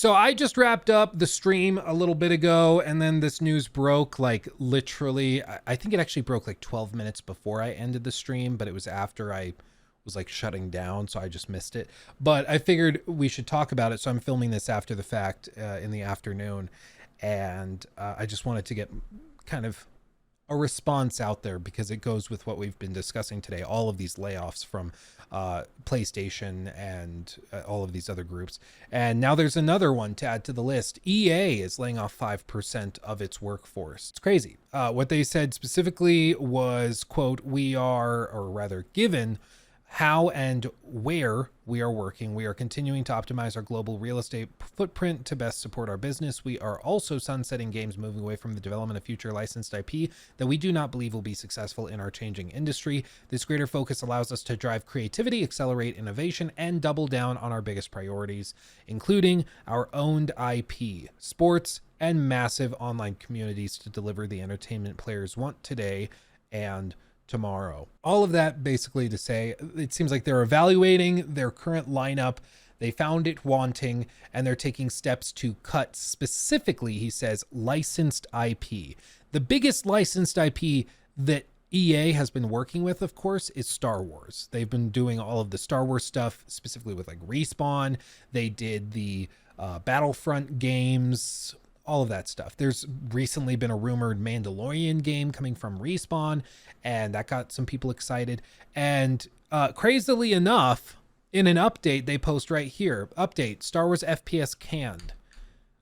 So I just wrapped up the stream a little bit ago, and then this news broke like literally, I think it actually broke like 12 minutes before I ended the stream, but it was after I was like shutting down, so I just missed it. But I figured we should talk about it, so I'm filming this after the fact in the afternoon, and I just wanted to get kind of a response out there because it goes with what we've been discussing today, all of these layoffs from PlayStation and all of these other groups. And now there's another one to add to the list. EA is laying off 5% of its workforce. It's crazy. What they said specifically was, quote, we are, or rather given how and where we are working, we are continuing to optimize our global real estate footprint to best support our business. We are also sunsetting games, moving away from the development of future licensed IP that we do not believe will be successful in our changing industry. This greater focus allows us to drive creativity, accelerate innovation, and double down on our biggest priorities, including our owned IP, sports, and massive online communities to deliver the entertainment players want today and tomorrow. All of that basically to say, it seems like they're evaluating their current lineup. They found it wanting, and they're taking steps to cut specifically, he says, licensed IP. The biggest licensed IP that EA has been working with, of course, is Star Wars. They've been doing all of the Star Wars stuff, specifically with like Respawn. They did the Battlefront games, all of that stuff. There's recently been a rumored Mandalorian game coming from Respawn, and that got some people excited. And crazily enough, in an update they post right here, update, Star Wars FPS canned.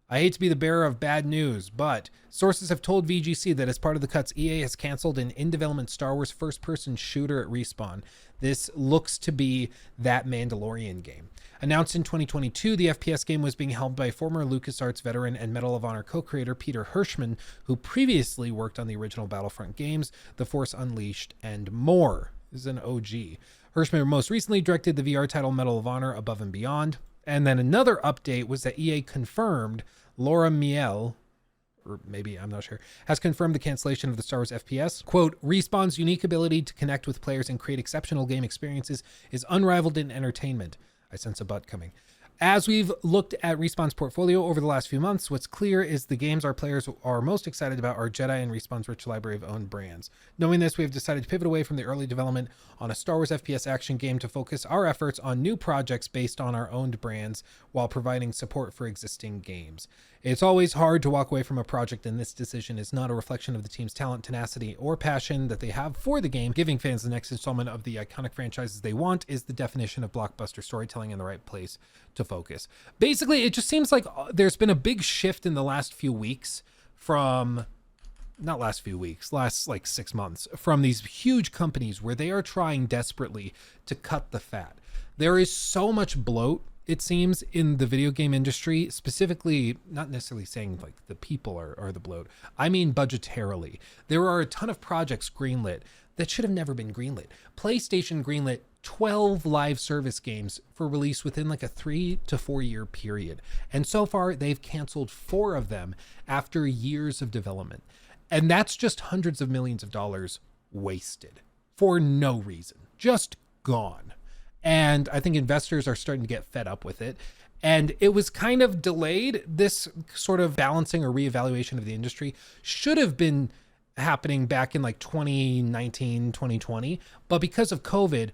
I hate to be the bearer of bad news, but sources have told VGC that as part of the cuts, EA has canceled an in-development Star Wars first-person shooter at Respawn. This looks to be that Mandalorian game. Announced in 2022, the FPS game was being held by former LucasArts veteran and Medal of Honor co-creator Peter Hirschman, who previously worked on the original Battlefront games, The Force Unleashed, and more. This is an OG. Hirschman most recently directed the VR title Medal of Honor Above and Beyond. And then another update was that EA confirmed Laura Miele, or maybe, I'm not sure, has confirmed the cancellation of the Star Wars FPS. Quote, Respawn's unique ability to connect with players and create exceptional game experiences is unrivaled in entertainment. I sense a butt coming. As we've looked at Respawn's portfolio over the last few months, what's clear is the games our players are most excited about are Jedi and Respawn's rich library of owned brands. Knowing this, we have decided to pivot away from the early development on a Star Wars FPS action game to focus our efforts on new projects based on our owned brands while providing support for existing games. It's always hard to walk away from a project, and this decision is not a reflection of the team's talent, tenacity, or passion that they have for the game. Giving fans the next installment of the iconic franchises they want is the definition of blockbuster storytelling in the right place to focus. Basically, it just seems like there's been a big shift in the last few weeks from, not last few weeks, last like 6 months, from these huge companies where they are trying desperately to cut the fat. There is so much bloat, it seems, in the video game industry, specifically, not necessarily saying like the people are the bloat. I mean budgetarily. There are a ton of projects greenlit that should have never been greenlit. PlayStation greenlit 12 live service games for release within like a 3 to 4 year period. And so far, they've canceled 4 of them after years of development. And that's just hundreds of millions of dollars wasted for no reason, just gone. And I think investors are starting to get fed up with it. And it was kind of delayed. This sort of balancing or reevaluation of the industry should have been happening back in like 2019, 2020. But because of COVID,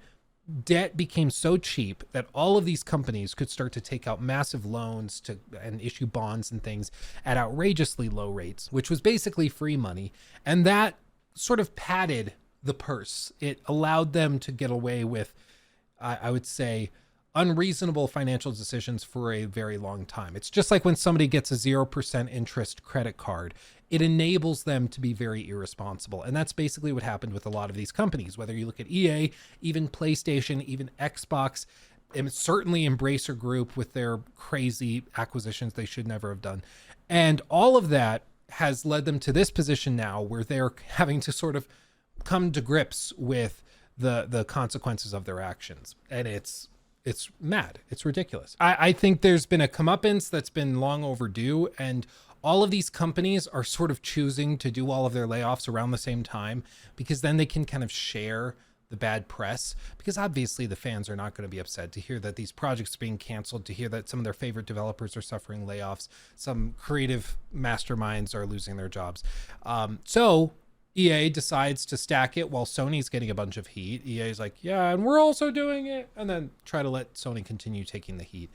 debt became so cheap that all of these companies could start to take out massive loans and issue bonds and things at outrageously low rates, which was basically free money. And that sort of padded the purse. It allowed them to get away with, I would say, unreasonable financial decisions for a very long time. It's just like when somebody gets a 0% interest credit card, it enables them to be very irresponsible. And that's basically what happened with a lot of these companies, whether you look at EA, even PlayStation, even Xbox, and certainly Embracer Group with their crazy acquisitions they should never have done. And all of that has led them to this position now where they're having to sort of come to grips with the consequences of their actions. And it's mad. It's ridiculous. I think there's been a comeuppance that's been long overdue, and all of these companies are sort of choosing to do all of their layoffs around the same time because then they can kind of share the bad press, because obviously the fans are not going to be upset to hear that these projects are being canceled, to hear that some of their favorite developers are suffering layoffs, some creative masterminds are losing their jobs. So EA decides to stack it while Sony's getting a bunch of heat. EA's like, yeah, and we're also doing it, and then try to let Sony continue taking the heat.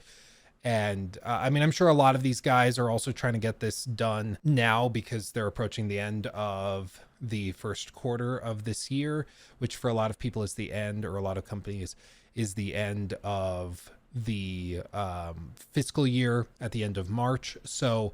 And I mean, I'm sure a lot of these guys are also trying to get this done now because they're approaching the end of the first quarter of this year, which for a lot of people is the end, or a lot of companies is the end of the fiscal year at the end of March. So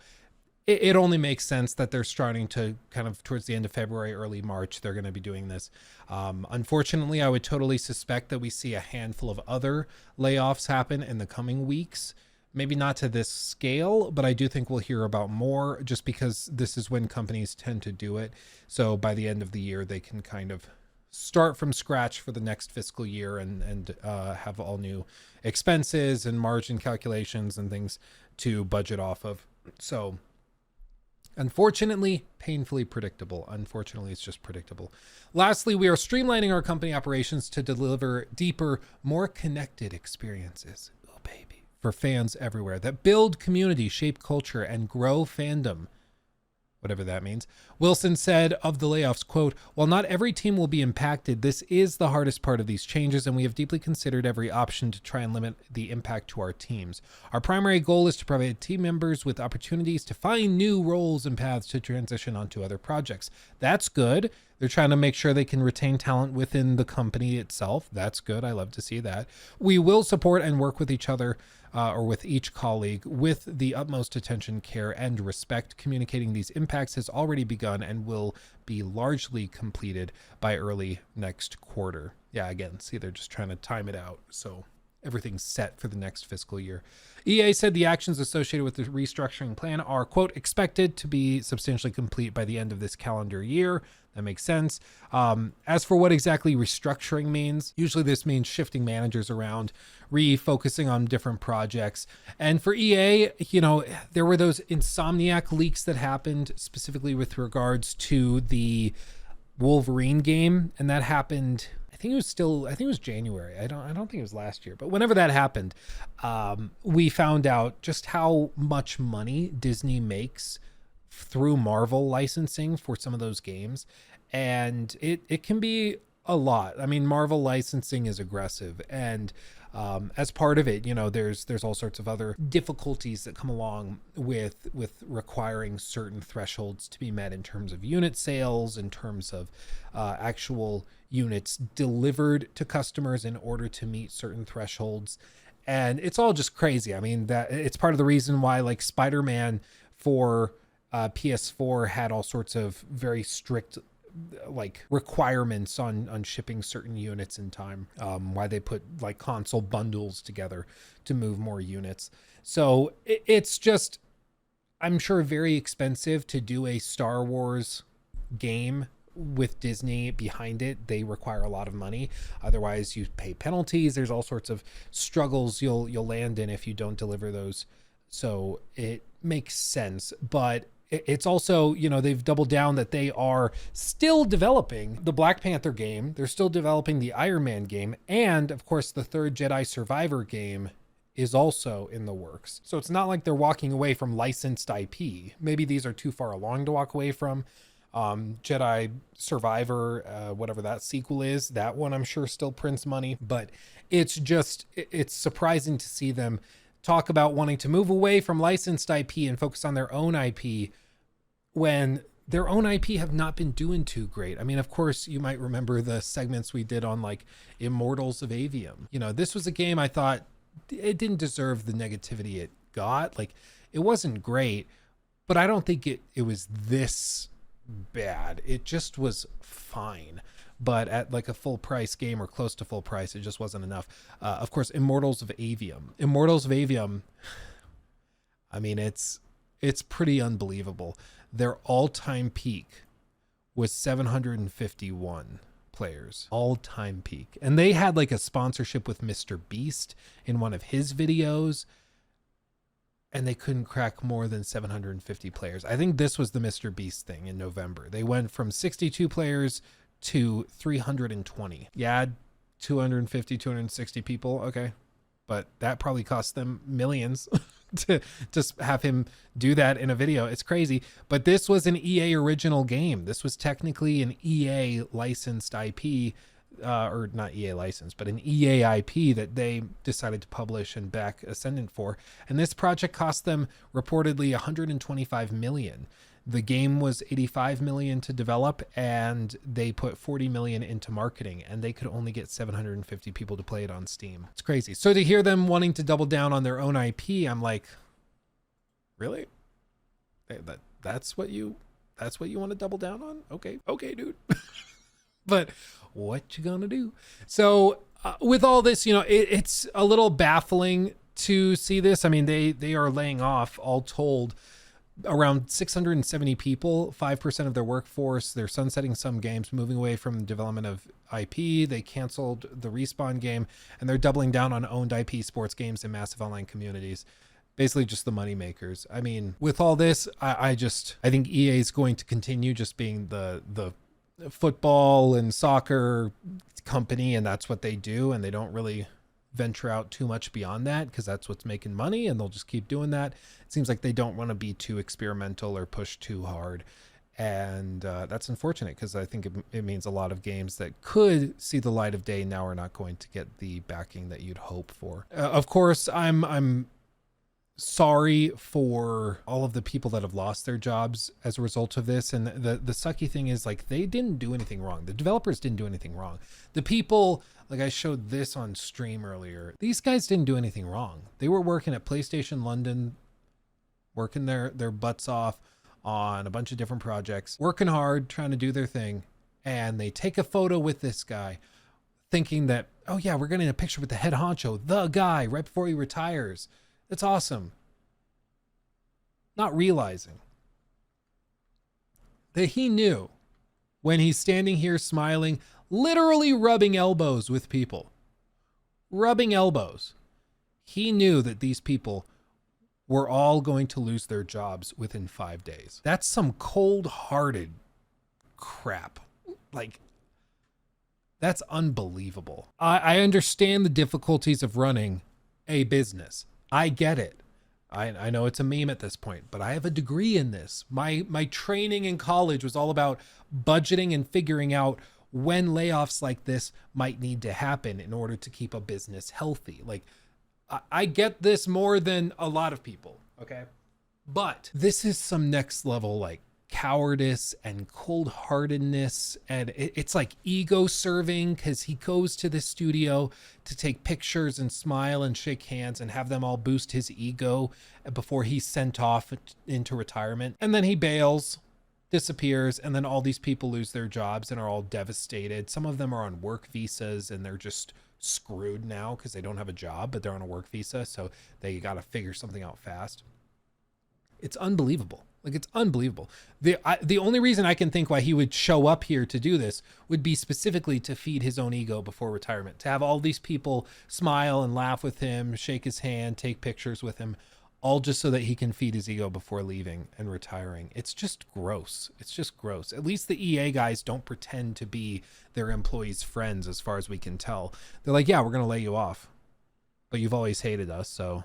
it only makes sense that they're starting to kind of towards the end of February, early March, they're going to be doing this. Unfortunately, I would totally suspect that we see a handful of other layoffs happen in the coming weeks. Maybe not to this scale, but I do think we'll hear about more, just because this is when companies tend to do it. So by the end of the year, they can kind of start from scratch for the next fiscal year and have all new expenses and margin calculations and things to budget off of. So unfortunately, painfully predictable. Unfortunately, it's just predictable. Lastly, we are streamlining our company operations to deliver deeper, more connected experiences. Oh, baby. For fans everywhere that build community, shape culture, and grow fandom. Whatever that means. Wilson said of the layoffs, quote, while not every team will be impacted, this is the hardest part of these changes, and we have deeply considered every option to try and limit the impact to our teams. Our primary goal is to provide team members with opportunities to find new roles and paths to transition onto other projects. That's good. They're trying to make sure they can retain talent within the company itself. That's good. I love to see that. We will support and work with each other or with each colleague with the utmost attention, care, and respect. Communicating these impacts has already begun and will be largely completed by early next quarter. Yeah, again, see, they're just trying to time it out. So everything's set for the next fiscal year. EA said the actions associated with the restructuring plan are, quote, expected to be substantially complete by the end of this calendar year. That makes sense. As for what exactly restructuring means, usually this means shifting managers around, refocusing on different projects. And for EA, you know, there were those Insomniac leaks that happened specifically with regards to the Wolverine game, and that happened, I think it was January. I don't think it was last year, but whenever that happened, we found out just how much money Disney makes through Marvel licensing for some of those games. And it can be a lot. I mean, Marvel licensing is aggressive, and as part of it, you know, there's all sorts of other difficulties that come along with requiring certain thresholds to be met in terms of unit sales, in terms of actual units delivered to customers in order to meet certain thresholds. And it's all just crazy. I mean, that it's part of the reason why, like, Spider-Man for PS4 had all sorts of very strict like requirements on shipping certain units in time, why they put like console bundles together to move more units. So it's just, I'm sure, very expensive to do a Star Wars game with Disney behind it. They require a lot of money. Otherwise you pay penalties. There's all sorts of struggles you'll land in if you don't deliver those. So it makes sense, but it's also, you know, they've doubled down that they are still developing the Black Panther game. They're still developing the Iron Man game. And of course, the third Jedi Survivor game is also in the works. So it's not like they're walking away from licensed IP. Maybe these are too far along to walk away from. Jedi Survivor, whatever that sequel is, that one I'm sure still prints money. But it's surprising to see them talk about wanting to move away from licensed IP and focus on their own IP when their own IP have not been doing too great. I mean, of course, you might remember the segments we did on like Immortals of Avium. You know, this was a game I thought it didn't deserve the negativity it got. Like, it wasn't great, but I don't think it was this bad. It just was fine. But at like a full price game or close to full price, it just wasn't enough. Of course, Immortals of Avium, I mean, it's pretty unbelievable. Their all-time peak was 751 players, all-time peak. And they had like a sponsorship with Mr. Beast in one of his videos, and they couldn't crack more than 750 players. I think this was the Mr. Beast thing in November. They went from 62 players to 320. Yeah, 250, 260 people. Okay. But that probably cost them millions to just have him do that in a video. It's crazy. But this was an EA original game. This was technically an EA licensed IP, or not EA licensed, but an EA IP that they decided to publish and back Ascendant for. And this project cost them reportedly 125 million. The game was 85 million to develop, and they put 40 million into marketing, and they could only get 750 people to play it on Steam. It's crazy. So to hear them wanting to double down on their own IP, I'm like, really? That's what you want to double down on? Okay, dude. But what you gonna do? So with all this, it's a little baffling to see this. I mean, they are laying off, all told, around 670 people, 5% of their workforce. They're sunsetting some games, moving away from the development of IP. They canceled the Respawn game, and they're doubling down on owned IP sports games and massive online communities. Basically just the money makers. I mean, with all this, I think EA is going to continue just being the football and soccer company, and that's what they do, and they don't really venture out too much beyond that because that's what's making money, and they'll just keep doing that. It seems like they don't want to be too experimental or push too hard, and that's unfortunate because I think it means a lot of games that could see the light of day now are not going to get the backing that you'd hope for. Of course, I'm sorry for all of the people that have lost their jobs as a result of this. And the sucky thing is, like, they didn't do anything wrong. The developers didn't do anything wrong. The people, like I showed this on stream earlier, these guys didn't do anything wrong. They were working at PlayStation London, working their butts off on a bunch of different projects, working hard, trying to do their thing. And they take a photo with this guy thinking that, oh yeah, we're getting a picture with the head honcho, the guy, right before he retires. It's awesome. Not realizing that he knew when he's standing here smiling, literally rubbing elbows with people, rubbing elbows. He knew that these people were all going to lose their jobs within 5 days. That's some cold-hearted crap. Like, that's unbelievable. I understand the difficulties of running a business. I get it. I know it's a meme at this point, but I have a degree in this. My training in college was all about budgeting and figuring out when layoffs like this might need to happen in order to keep a business healthy. Like, I get this more than a lot of people, okay? But this is some next level, like, cowardice and cold-heartedness, and it's like ego serving, because he goes to the studio to take pictures and smile and shake hands and have them all boost his ego before he's sent off into retirement, and then he bails, disappears, and then all these people lose their jobs and are all devastated. Some of them are on work visas and they're just screwed now because they don't have a job, but they're on a work visa, so they got to figure something out fast. It's unbelievable. Like, it's unbelievable. The only reason I can think why he would show up here to do this would be specifically to feed his own ego before retirement, to have all these people smile and laugh with him, shake his hand, take pictures with him, all just so that he can feed his ego before leaving and retiring. It's just gross. It's just gross. At least the EA guys don't pretend to be their employees' friends, as far as we can tell. They're like, yeah, we're going to lay you off, but you've always hated us, so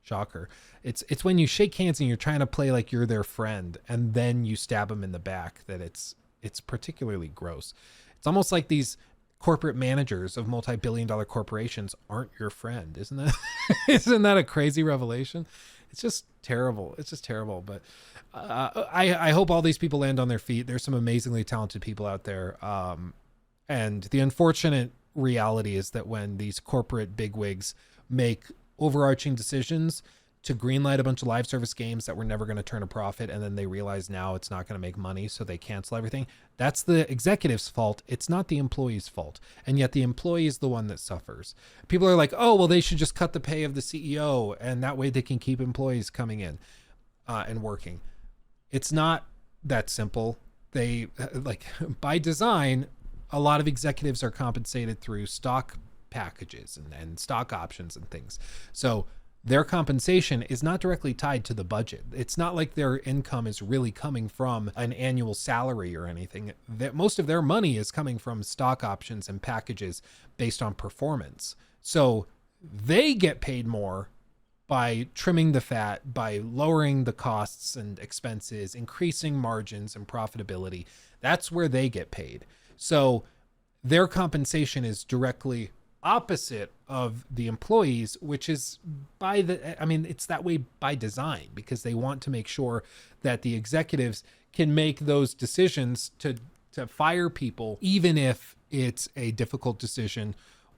shocker. It's when you shake hands and you're trying to play like you're their friend, and then you stab them in the back, that it's particularly gross. It's almost like these corporate managers of multi-billion-dollar corporations aren't your friend. Isn't that a crazy revelation? It's just terrible. It's just terrible. But I hope all these people land on their feet. There's some amazingly talented people out there. And the unfortunate reality is that when these corporate bigwigs make overarching decisions to greenlight a bunch of live service games that were never going to turn a profit, and then they realize now it's not going to make money, so they cancel everything, that's the executive's fault. It's not the employee's fault. And yet the employee is the one that suffers. People are like, oh, well, they should just cut the pay of the CEO, and that way they can keep employees coming in and working. It's not that simple. They, like, by design, a lot of executives are compensated through stock packages and stock options and things. So their compensation is not directly tied to the budget. It's not like their income is really coming from an annual salary or anything. That most of their money is coming from stock options and packages based on performance. So they get paid more by trimming the fat, by lowering the costs and expenses, increasing margins and profitability. That's where they get paid. So their compensation is directly opposite of the employees, which is it's that way by design, because they want to make sure that the executives can make those decisions to fire people, even if it's a difficult decision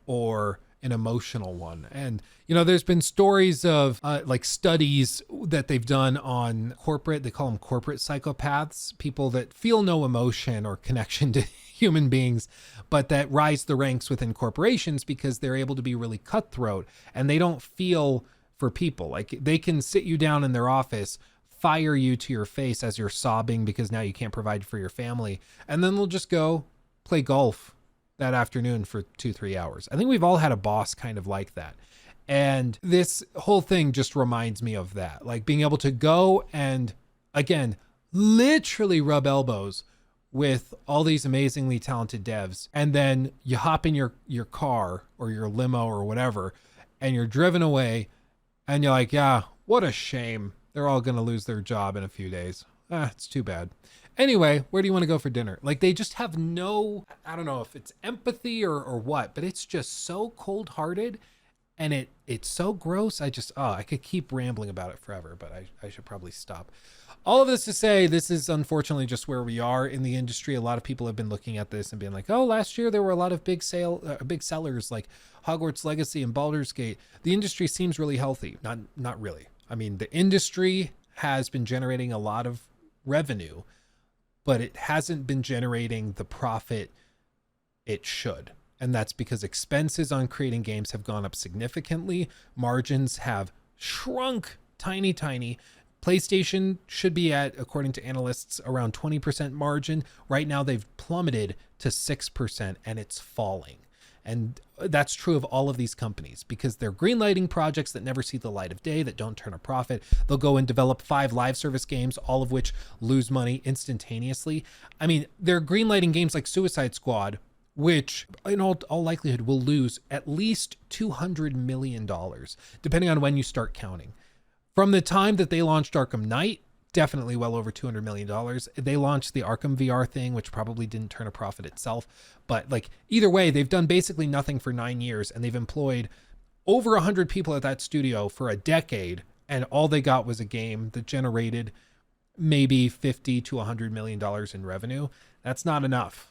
or an emotional one. And, there's been stories of like studies that they've done on corporate, they call them corporate psychopaths, people that feel no emotion or connection to human beings, but that rise the ranks within corporations because they're able to be really cutthroat and they don't feel for people. Like they can sit you down in their office, fire you to your face as you're sobbing because now you can't provide for your family, and then they'll just go play golf that afternoon for 2-3 hours. I think we've all had a boss kind of like that. And this whole thing just reminds me of that, like being able to go and, again, literally rub elbows with all these amazingly talented devs. And then you hop in your car or your limo or whatever, and you're driven away and you're like, yeah, what a shame. They're all going to lose their job in a few days. It's too bad. Anyway, where do you want to go for dinner? Like they just have no, I don't know if it's empathy or what, but it's just so cold-hearted and it's so gross. I could keep rambling about it forever, but I should probably stop. All of this to say, this is unfortunately just where we are in the industry. A lot of people have been looking at this and being like, oh, last year there were a lot of big sellers like Hogwarts Legacy and Baldur's Gate. The industry seems really healthy. Not really. I mean, the industry has been generating a lot of revenue, but it hasn't been generating the profit it should. And that's because expenses on creating games have gone up significantly. Margins have shrunk tiny. PlayStation should be at, according to analysts, around 20% margin. Right now they've plummeted to 6% and it's falling. And that's true of all of these companies because they're greenlighting projects that never see the light of day, that don't turn a profit. They'll go and develop 5 live service games, all of which lose money instantaneously. I mean, they're greenlighting games like Suicide Squad, which in all likelihood will lose at least $200 million, depending on when you start counting. From the time that they launched Arkham Knight, definitely well over $200 million. They launched the Arkham VR thing, which probably didn't turn a profit itself. But like either way, they've done basically nothing for 9 years and they've employed over 100 people at that studio for a decade. And all they got was a game that generated maybe $50 to $100 million in revenue. That's not enough.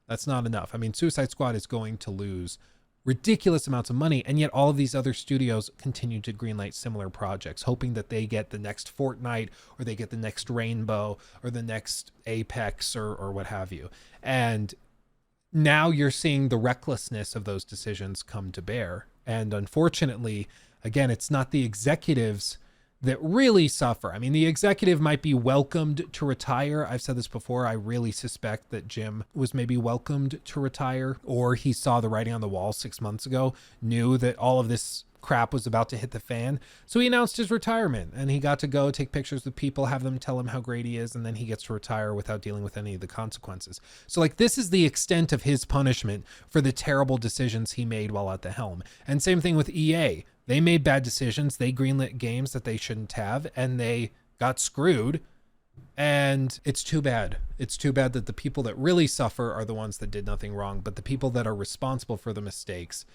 I mean, Suicide Squad is going to lose ridiculous amounts of money, and yet all of these other studios continue to greenlight similar projects, hoping that they get the next Fortnite or they get the next Rainbow or the next Apex or what have you. And now you're seeing the recklessness of those decisions come to bear. And unfortunately, again, it's not the executives that really suffer. I mean, the executive might be welcomed to retire. I've said this before. I really suspect that Jim was maybe welcomed to retire, or he saw the writing on the wall 6 months ago, knew that all of this crap was about to hit the fan. So he announced his retirement and he got to go take pictures with people, have them tell him how great he is, and then he gets to retire without dealing with any of the consequences. So like this is the extent of his punishment for the terrible decisions he made while at the helm. And same thing with EA. They made bad decisions. They greenlit games that they shouldn't have, and they got screwed. And it's too bad. It's too bad that the people that really suffer are the ones that did nothing wrong, but the people that are responsible for the mistakes,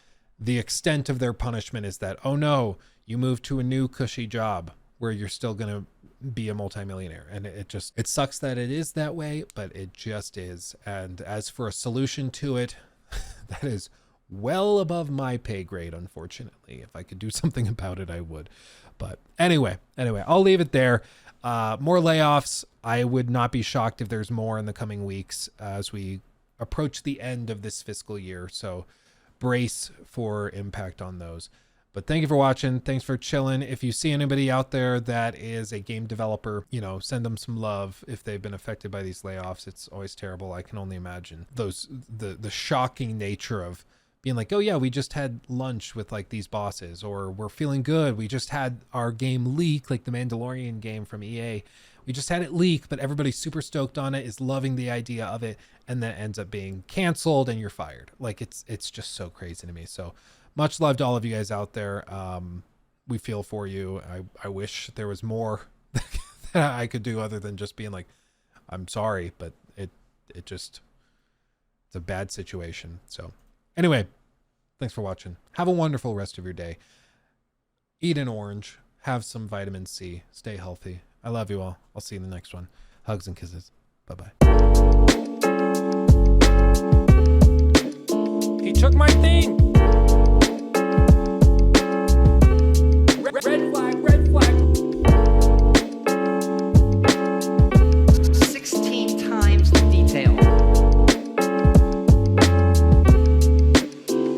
the extent of their punishment is that, oh no, you move to a new cushy job where you're still going to be a multimillionaire. And it sucks that it is that way, but it just is. And as for a solution to it, that is well above my pay grade, unfortunately. If I could do something about it, I would. But anyway, I'll leave it there. More layoffs. I would not be shocked if there's more in the coming weeks as we approach the end of this fiscal year. So brace for impact on those. But thank you for watching. Thanks for chilling. If you see anybody out there that is a game developer, send them some love if they've been affected by these layoffs. It's always terrible. I can only imagine the shocking nature of being like, oh yeah, we just had lunch with like these bosses, or we're feeling good, we just had our game leak, like the Mandalorian game from EA. We just had it leak, but everybody's super stoked on it, is loving the idea of it, and then it ends up being canceled and you're fired. Like it's just so crazy to me. So much love to all of you guys out there. We feel for you. I wish there was more that I could do other than just being like, I'm sorry, but it's a bad situation. So anyway, thanks for watching. Have a wonderful rest of your day. Eat an orange. Have some vitamin C. Stay healthy. I love you all. I'll see you in the next one. Hugs and kisses. Bye-bye.